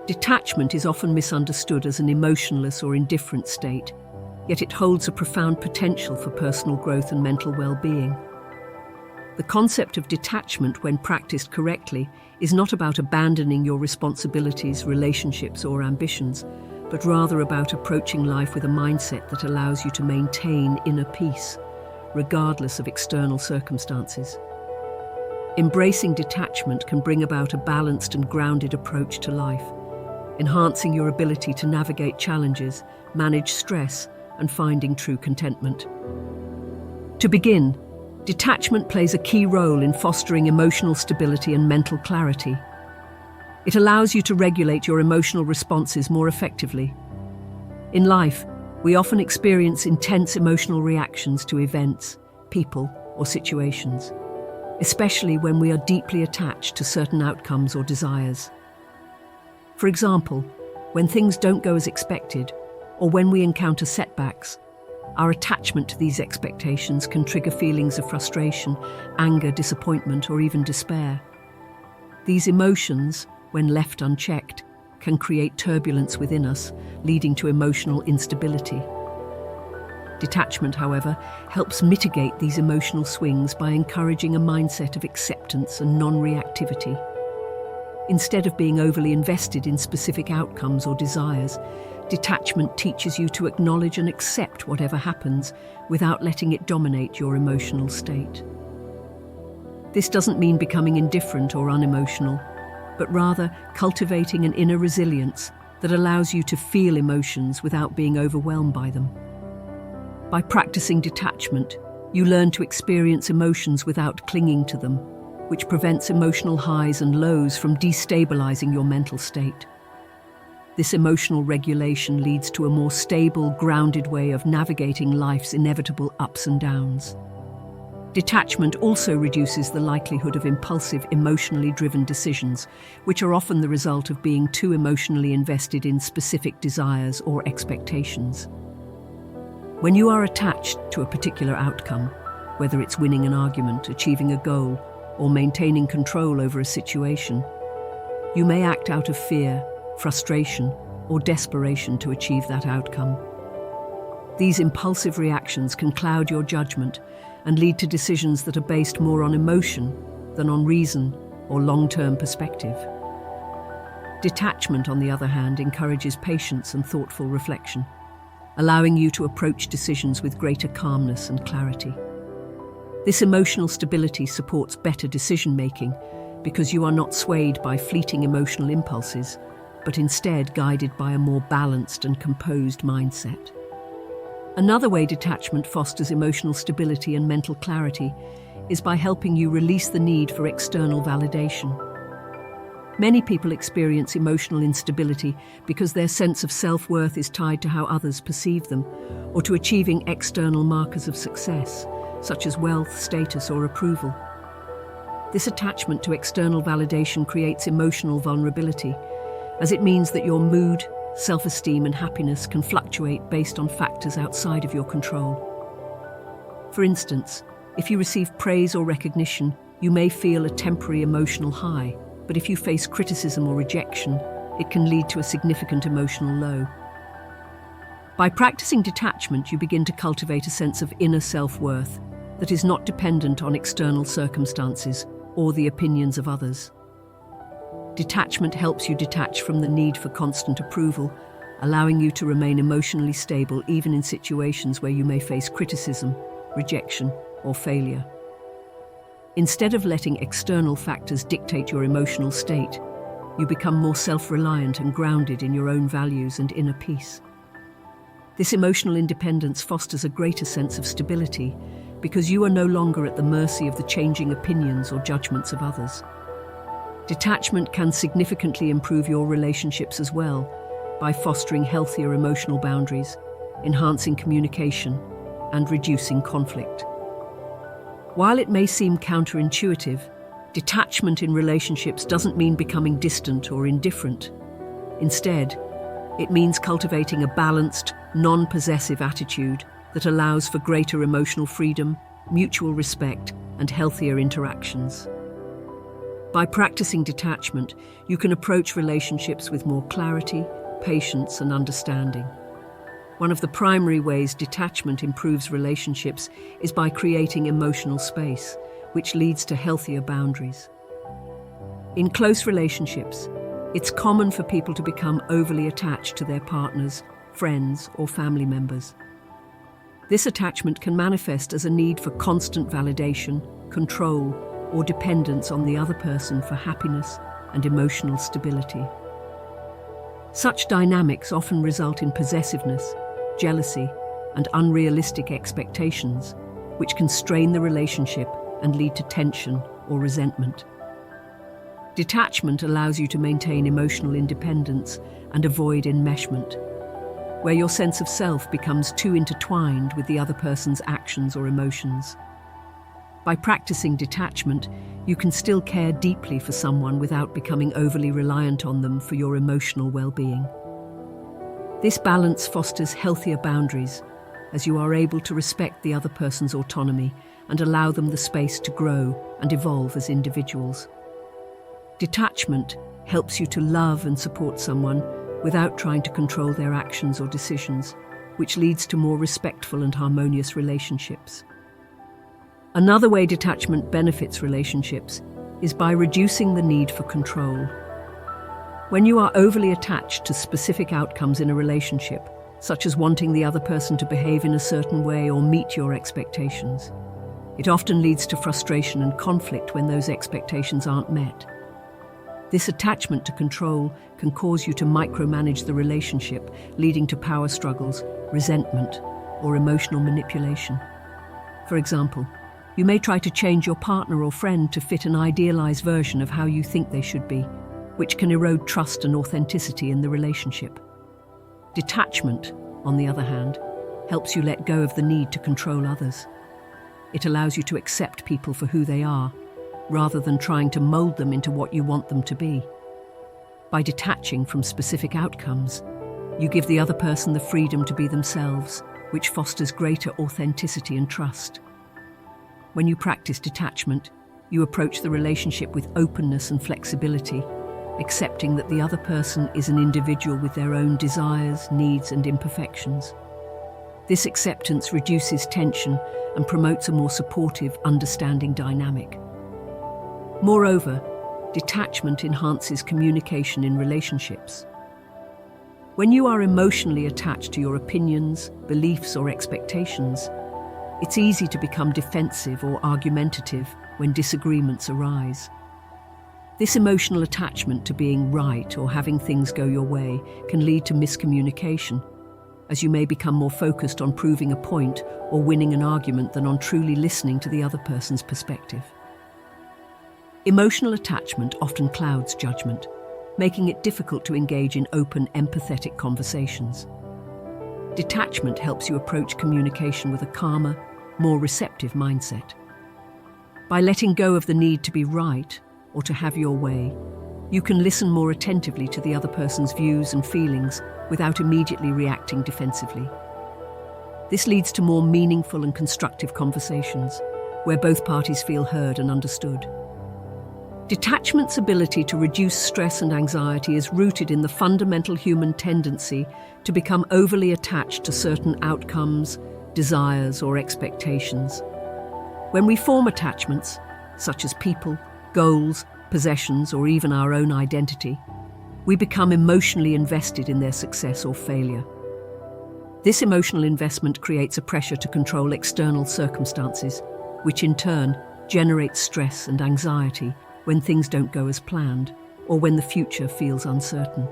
Detachment is often misunderstood as an emotionless or indifferent state, yet it holds a profound potential for personal growth and mental well-being. The concept of detachment, when practiced correctly, is not about abandoning your responsibilities, relationships, or ambitions, but rather about approaching life with a mindset that allows you to maintain inner peace, regardless of external circumstances. Embracing detachment can bring about a balanced and grounded approach to life, enhancing your ability to navigate challenges, manage stress, and finding true contentment. To begin, detachment plays a key role in fostering emotional stability and mental clarity. It allows you to regulate your emotional responses more effectively. In life, we often experience intense emotional reactions to events, people, or situations, especially when we are deeply attached to certain outcomes or desires. For example, when things don't go as expected, or when we encounter setbacks, our attachment to these expectations can trigger feelings of frustration, anger, disappointment, or even despair. These emotions, when left unchecked, can create turbulence within us, leading to emotional instability. Detachment, however, helps mitigate these emotional swings by encouraging a mindset of acceptance and non-reactivity. Instead of being overly invested in specific outcomes or desires, detachment teaches you to acknowledge and accept whatever happens without letting it dominate your emotional state. This doesn't mean becoming indifferent or unemotional, but rather cultivating an inner resilience that allows you to feel emotions without being overwhelmed by them. By practicing detachment, you learn to experience emotions without clinging to them, which prevents emotional highs and lows from destabilizing your mental state. This emotional regulation leads to a more stable, grounded way of navigating life's inevitable ups and downs. Detachment also reduces the likelihood of impulsive, emotionally driven decisions, which are often the result of being too emotionally invested in specific desires or expectations. When you are attached to a particular outcome, whether it's winning an argument, achieving a goal, or maintaining control over a situation, you may act out of fear, frustration, or desperation to achieve that outcome. These impulsive reactions can cloud your judgment and lead to decisions that are based more on emotion than on reason or long-term perspective. Detachment, on the other hand, encourages patience and thoughtful reflection, allowing you to approach decisions with greater calmness and clarity. This emotional stability supports better decision-making because you are not swayed by fleeting emotional impulses, but instead guided by a more balanced and composed mindset. Another way detachment fosters emotional stability and mental clarity is by helping you release the need for external validation. Many people experience emotional instability because their sense of self-worth is tied to how others perceive them, or to achieving external markers of success, such as wealth, status, or approval. This attachment to external validation creates emotional vulnerability, as it means that your mood, self-esteem, and happiness can fluctuate based on factors outside of your control. For instance, if you receive praise or recognition, you may feel a temporary emotional high, but if you face criticism or rejection, it can lead to a significant emotional low. By practicing detachment, you begin to cultivate a sense of inner self-worth that is not dependent on external circumstances or the opinions of others. Detachment helps you detach from the need for constant approval, allowing you to remain emotionally stable even in situations where you may face criticism, rejection, or failure. Instead of letting external factors dictate your emotional state, you become more self-reliant and grounded in your own values and inner peace. This emotional independence fosters a greater sense of stability because you are no longer at the mercy of the changing opinions or judgments of others. Detachment can significantly improve your relationships as well by fostering healthier emotional boundaries, enhancing communication, and reducing conflict. While it may seem counterintuitive, detachment in relationships doesn't mean becoming distant or indifferent. Instead, it means cultivating a balanced, non-possessive attitude that allows for greater emotional freedom, mutual respect, and healthier interactions. By practicing detachment, you can approach relationships with more clarity, patience, and understanding. One of the primary ways detachment improves relationships is by creating emotional space, which leads to healthier boundaries. In close relationships, it's common for people to become overly attached to their partners, friends, or family members. This attachment can manifest as a need for constant validation, control, or dependence on the other person for happiness and emotional stability. Such dynamics often result in possessiveness, jealousy, and unrealistic expectations, which can strain the relationship and lead to tension or resentment. Detachment allows you to maintain emotional independence and avoid enmeshment, where your sense of self becomes too intertwined with the other person's actions or emotions. By practicing detachment, you can still care deeply for someone without becoming overly reliant on them for your emotional well-being. This balance fosters healthier boundaries, as you are able to respect the other person's autonomy and allow them the space to grow and evolve as individuals. Detachment helps you to love and support someone without trying to control their actions or decisions, which leads to more respectful and harmonious relationships. Another way detachment benefits relationships is by reducing the need for control. When you are overly attached to specific outcomes in a relationship, such as wanting the other person to behave in a certain way or meet your expectations, it often leads to frustration and conflict when those expectations aren't met. This attachment to control can cause you to micromanage the relationship, leading to power struggles, resentment, or emotional manipulation. For example, you may try to change your partner or friend to fit an idealized version of how you think they should be, which can erode trust and authenticity in the relationship. Detachment, on the other hand, helps you let go of the need to control others. It allows you to accept people for who they are, rather than trying to mold them into what you want them to be. By detaching from specific outcomes, you give the other person the freedom to be themselves, which fosters greater authenticity and trust. When you practice detachment, you approach the relationship with openness and flexibility, accepting that the other person is an individual with their own desires, needs, and imperfections. This acceptance reduces tension and promotes a more supportive, understanding dynamic. Moreover, detachment enhances communication in relationships. When you are emotionally attached to your opinions, beliefs, or expectations, it's easy to become defensive or argumentative when disagreements arise. This emotional attachment to being right or having things go your way can lead to miscommunication, as you may become more focused on proving a point or winning an argument than on truly listening to the other person's perspective. Emotional attachment often clouds judgment, making it difficult to engage in open, empathetic conversations. Detachment helps you approach communication with a calmer, more receptive mindset. By letting go of the need to be right or to have your way, you can listen more attentively to the other person's views and feelings without immediately reacting defensively. This leads to more meaningful and constructive conversations, where both parties feel heard and understood. Detachment's ability to reduce stress and anxiety is rooted in the fundamental human tendency to become overly attached to certain outcomes, desires, or expectations. When we form attachments, such as people, goals, possessions, or even our own identity, we become emotionally invested in their success or failure. This emotional investment creates a pressure to control external circumstances, which in turn generates stress and anxiety when things don't go as planned or when the future feels uncertain.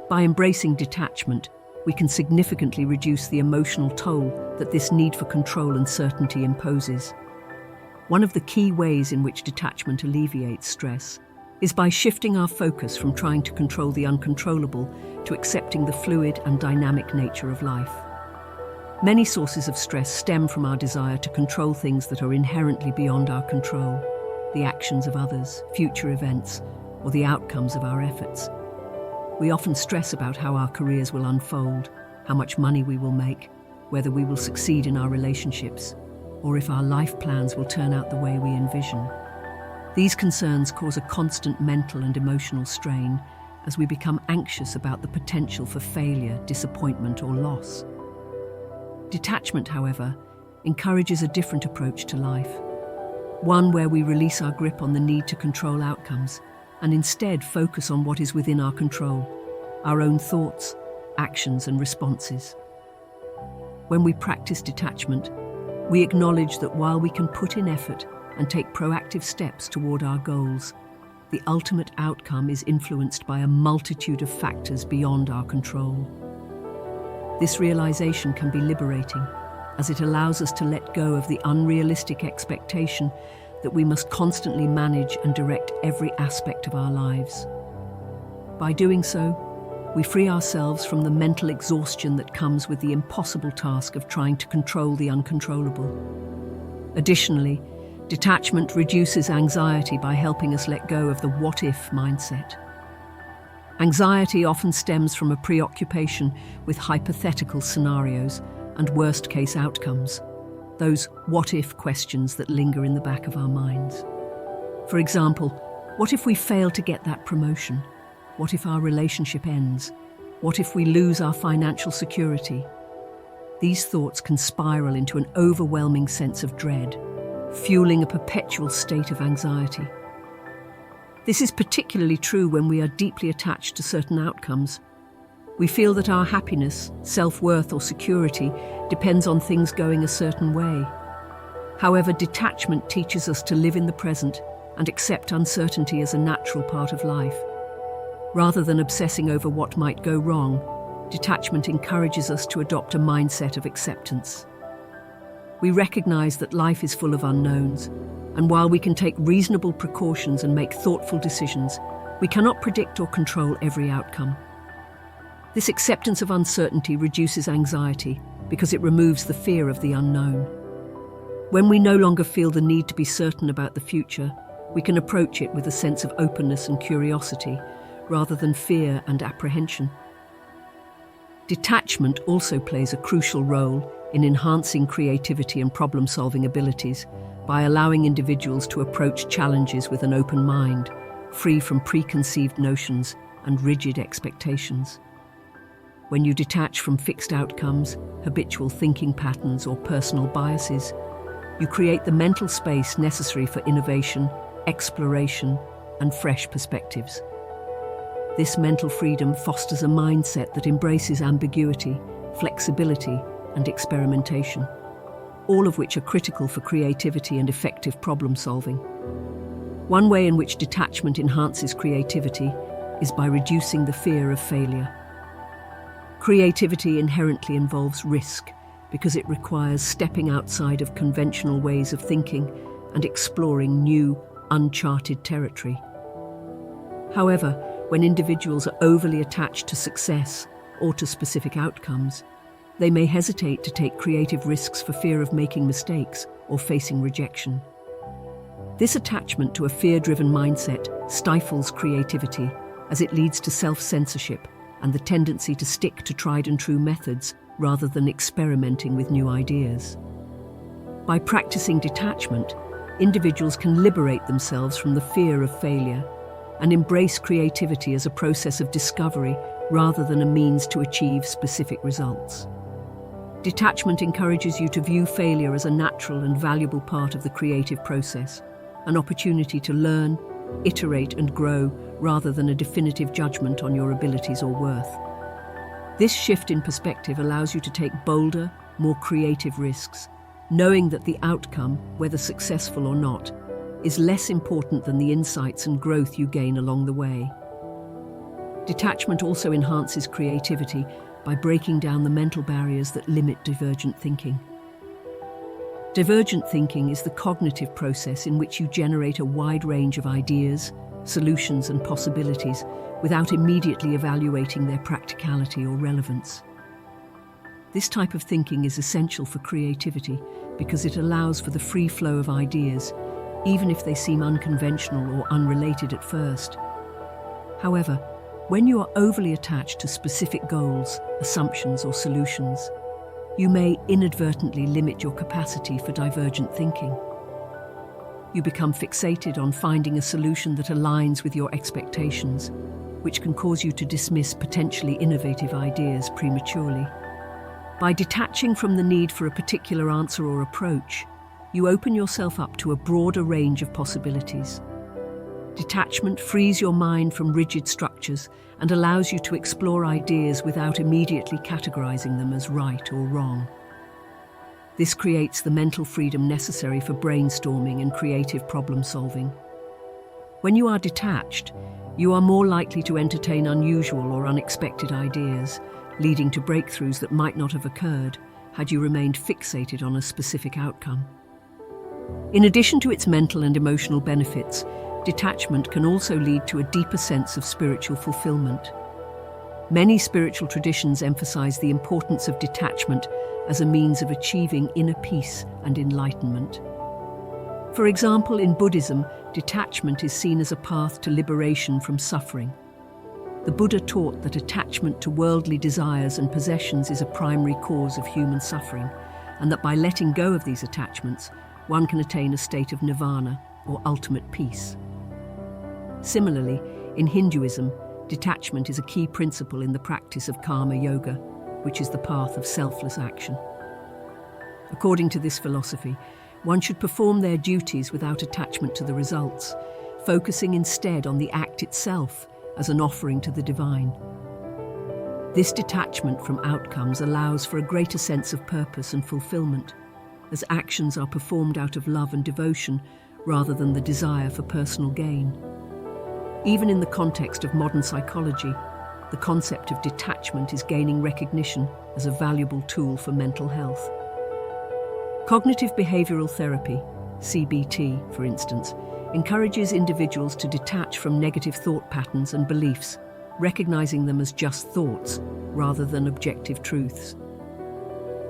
By embracing detachment, we can significantly reduce the emotional toll that this need for control and certainty imposes. One of the key ways in which detachment alleviates stress is by shifting our focus from trying to control the uncontrollable to accepting the fluid and dynamic nature of life. Many sources of stress stem from our desire to control things that are inherently beyond our control, the actions of others, future events, or the outcomes of our efforts. We often stress about how our careers will unfold, how much money we will make, whether we will succeed in our relationships, or if our life plans will turn out the way we envision. These concerns cause a constant mental and emotional strain as we become anxious about the potential for failure, disappointment, or loss. Detachment, however, encourages a different approach to life, one where we release our grip on the need to control outcomes and instead focus on what is within our control, our own thoughts, actions, and responses. When we practice detachment, we acknowledge that while we can put in effort and take proactive steps toward our goals, the ultimate outcome is influenced by a multitude of factors beyond our control. This realization can be liberating, as it allows us to let go of the unrealistic expectation that we must constantly manage and direct every aspect of our lives. By doing so, we free ourselves from the mental exhaustion that comes with the impossible task of trying to control the uncontrollable. Additionally, detachment reduces anxiety by helping us let go of the what-if mindset. Anxiety often stems from a preoccupation with hypothetical scenarios and worst-case outcomes, those what-if questions that linger in the back of our minds. For example, what if we fail to get that promotion? What if our relationship ends? What if we lose our financial security? These thoughts can spiral into an overwhelming sense of dread, fueling a perpetual state of anxiety. This is particularly true when we are deeply attached to certain outcomes. We feel that our happiness, self-worth, or security depends on things going a certain way. However, detachment teaches us to live in the present and accept uncertainty as a natural part of life. Rather than obsessing over what might go wrong, detachment encourages us to adopt a mindset of acceptance. We recognize that life is full of unknowns, and while we can take reasonable precautions and make thoughtful decisions, we cannot predict or control every outcome. This acceptance of uncertainty reduces anxiety because it removes the fear of the unknown. When we no longer feel the need to be certain about the future, we can approach it with a sense of openness and curiosity, rather than fear and apprehension. Detachment also plays a crucial role in enhancing creativity and problem-solving abilities by allowing individuals to approach challenges with an open mind, free from preconceived notions and rigid expectations. When you detach from fixed outcomes, habitual thinking patterns, or personal biases, you create the mental space necessary for innovation, exploration, and fresh perspectives. This mental freedom fosters a mindset that embraces ambiguity, flexibility, and experimentation, all of which are critical for creativity and effective problem-solving. One way in which detachment enhances creativity is by reducing the fear of failure. Creativity inherently involves risk because it requires stepping outside of conventional ways of thinking and exploring new, uncharted territory. However, when individuals are overly attached to success or to specific outcomes, they may hesitate to take creative risks for fear of making mistakes or facing rejection. This attachment to a fear-driven mindset stifles creativity as it leads to self-censorship and the tendency to stick to tried-and-true methods rather than experimenting with new ideas. By practicing detachment, individuals can liberate themselves from the fear of failure and embrace creativity as a process of discovery rather than a means to achieve specific results. Detachment encourages you to view failure as a natural and valuable part of the creative process, an opportunity to learn, iterate, and grow rather than a definitive judgment on your abilities or worth. This shift in perspective allows you to take bolder, more creative risks, knowing that the outcome, whether successful or not, is less important than the insights and growth you gain along the way. Detachment also enhances creativity by breaking down the mental barriers that limit divergent thinking. Divergent thinking is the cognitive process in which you generate a wide range of ideas, solutions, and possibilities without immediately evaluating their practicality or relevance. This type of thinking is essential for creativity because it allows for the free flow of ideas, even if they seem unconventional or unrelated at first. However, when you are overly attached to specific goals, assumptions, or solutions, you may inadvertently limit your capacity for divergent thinking. You become fixated on finding a solution that aligns with your expectations, which can cause you to dismiss potentially innovative ideas prematurely. By detaching from the need for a particular answer or approach, you open yourself up to a broader range of possibilities. Detachment frees your mind from rigid structures and allows you to explore ideas without immediately categorizing them as right or wrong. This creates the mental freedom necessary for brainstorming and creative problem-solving. When you are detached, you are more likely to entertain unusual or unexpected ideas, leading to breakthroughs that might not have occurred had you remained fixated on a specific outcome. In addition to its mental and emotional benefits, detachment can also lead to a deeper sense of spiritual fulfillment. Many spiritual traditions emphasize the importance of detachment as a means of achieving inner peace and enlightenment. For example, in Buddhism, detachment is seen as a path to liberation from suffering. The Buddha taught that attachment to worldly desires and possessions is a primary cause of human suffering, and that by letting go of these attachments, one can attain a state of nirvana, or ultimate peace. Similarly, in Hinduism, detachment is a key principle in the practice of karma yoga, which is the path of selfless action. According to this philosophy, one should perform their duties without attachment to the results, focusing instead on the act itself as an offering to the divine. This detachment from outcomes allows for a greater sense of purpose and fulfillment, as actions are performed out of love and devotion rather than the desire for personal gain. Even in the context of modern psychology, the concept of detachment is gaining recognition as a valuable tool for mental health. Cognitive behavioral therapy, CBT, for instance, encourages individuals to detach from negative thought patterns and beliefs, recognizing them as just thoughts rather than objective truths.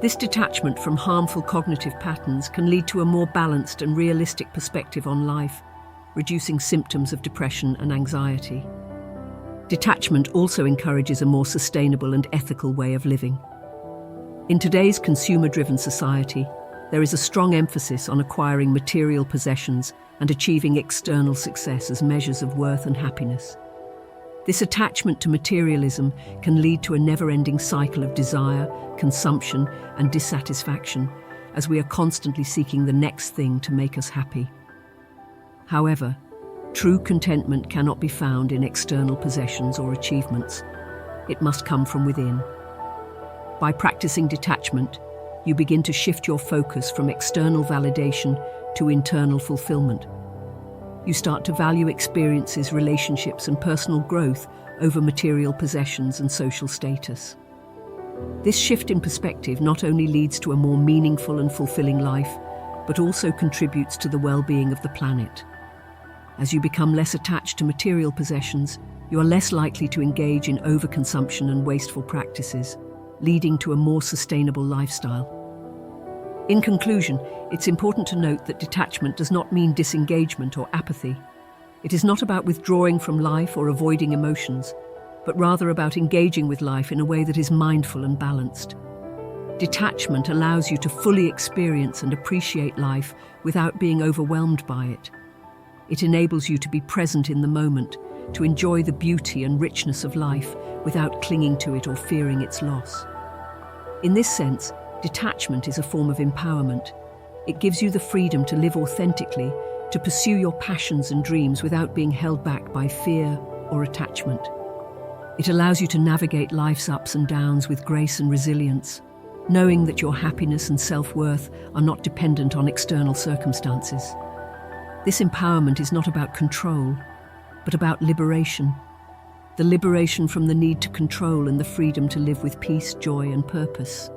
This detachment from harmful cognitive patterns can lead to a more balanced and realistic perspective on life, reducing symptoms of depression and anxiety. Detachment also encourages a more sustainable and ethical way of living. In today's consumer-driven society, there is a strong emphasis on acquiring material possessions and achieving external success as measures of worth and happiness. This attachment to materialism can lead to a never-ending cycle of desire, consumption, and dissatisfaction, as we are constantly seeking the next thing to make us happy. However, true contentment cannot be found in external possessions or achievements. It must come from within. By practicing detachment, you begin to shift your focus from external validation to internal fulfillment. You start to value experiences, relationships, and personal growth over material possessions and social status. This shift in perspective not only leads to a more meaningful and fulfilling life, but also contributes to the well-being of the planet. As you become less attached to material possessions, you are less likely to engage in overconsumption and wasteful practices, leading to a more sustainable lifestyle. In conclusion, it's important to note that detachment does not mean disengagement or apathy. It is not about withdrawing from life or avoiding emotions, but rather about engaging with life in a way that is mindful and balanced. Detachment allows you to fully experience and appreciate life without being overwhelmed by it. It enables you to be present in the moment, to enjoy the beauty and richness of life without clinging to it or fearing its loss. In this sense, detachment is a form of empowerment. It gives you the freedom to live authentically, to pursue your passions and dreams without being held back by fear or attachment. It allows you to navigate life's ups and downs with grace and resilience, knowing that your happiness and self-worth are not dependent on external circumstances. This empowerment is not about control, but about liberation. The liberation from the need to control and the freedom to live with peace, joy, and purpose.